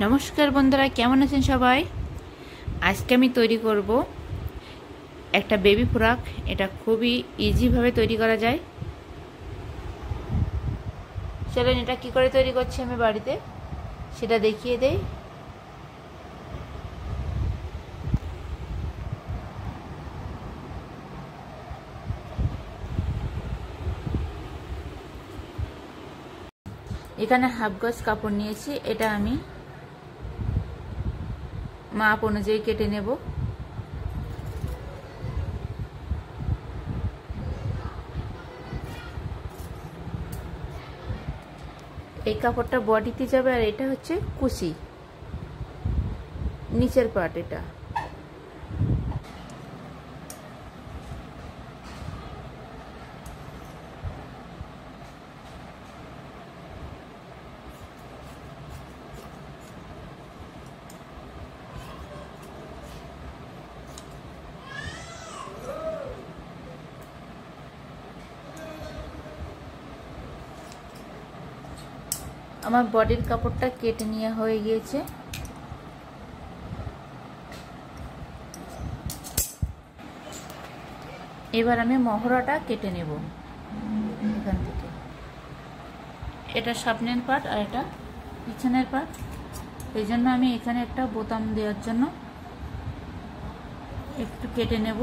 নমস্কার বন্ধুরা, কেমন আছেন সবাই? আজকে আমি তৈরি করব একটা বেবি ফ্রক। এটা খুবই ইজি ভাবে তৈরি করা যায়। চলেন এটা কি করে তৈরি করছি আমি বাড়িতে সেটা দেখিয়ে দেই। এখানে হাফ গজ কাপড় নিয়েছি, এটা আমি মাপ অনুযায়ী কেটে নেব। এই কাপড়টা বডিতে যাবে আর এটা হচ্ছে কুচি, নিচের পার্ট। এটা আমার বডির কাপড়টা কেটে নেওয়া হয়ে গিয়েছে। এবার আমি মহড়াটা কেটে নেব এখান থেকে। এটা সামনের পার্ট আর এটা পিছনের পার্ট, এই জন্য আমি এখানে একটা বোতাম দেওয়ার জন্য একটু কেটে নেব।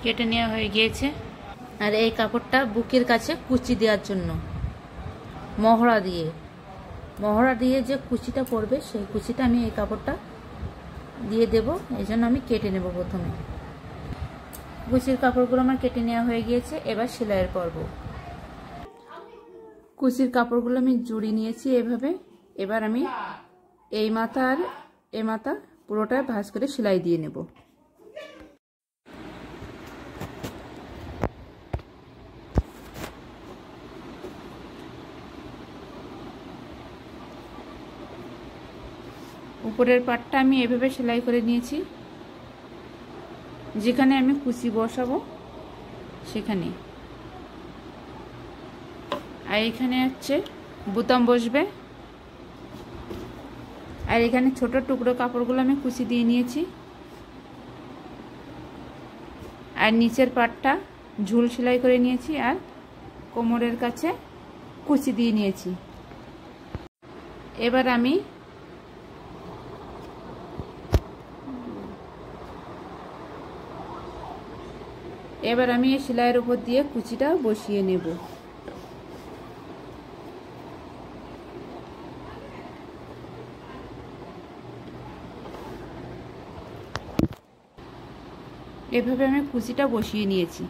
কেটে নেওয়া হয়ে গিয়েছে। আর এই কাপড়টা বুকের কাছে কুচি দেওয়ার জন্য মহড়া দিয়ে যে কুচিটা পড়বে সেই কুচিটা আমি এই কাপড়টা দিয়ে দেব, এই জন্য আমি কেটে নেব। প্রথমে কুচির কাপড়গুলো আমার কেটে নেওয়া হয়ে গিয়েছে। এবার সেলাইয়ের পর্ব। কুচির কাপড়গুলো আমি জুড়ে নিয়েছি এভাবে। এবার আমি এই মাথা আর এই মাথা পুরোটা ভাঁজ করে সেলাই দিয়ে নেব। উপরের পাটটা আমি এভাবে সেলাই করে নিয়েছি, যেখানে আমি কুচি বসাবো সেখানে। আর এখানে হচ্ছে বোতাম বসবে। আর এখানে ছোট টুকরো কাপড়গুলো আমি কুচি দিয়ে নিয়েছি। আর নিচের পাটটা ঝুল সেলাই করে নিয়েছি আর কোমরের কাছে কুচি দিয়ে নিয়েছি। এবার আমি এই সেলাইয়ের উপর দিয়ে কুচিটা বসিয়ে নেব। এভাবে আমি কুচিটা বসিয়ে নিয়েছি।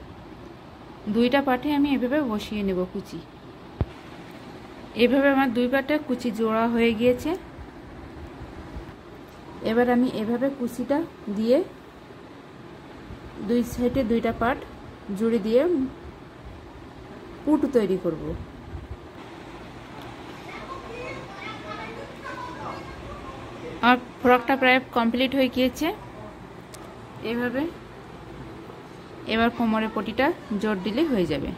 দুইটা পাটে আমি এভাবে বসিয়ে নেব কুচি। এভাবে আমার দুই পাটে কুচি জোড়া হয়ে গিয়েছে। এবার আমি এভাবে কুচিটা দিয়ে দুই সাইডে দুইটা পাট জুড়ে দিয়ে পুটু তৈরি করব। আমার ফ্রকটা প্রায় কমপ্লিট হয়ে গিয়েছে এভাবে। এবার কোমরে পটিটা জোর দিলে হয়ে যাবে।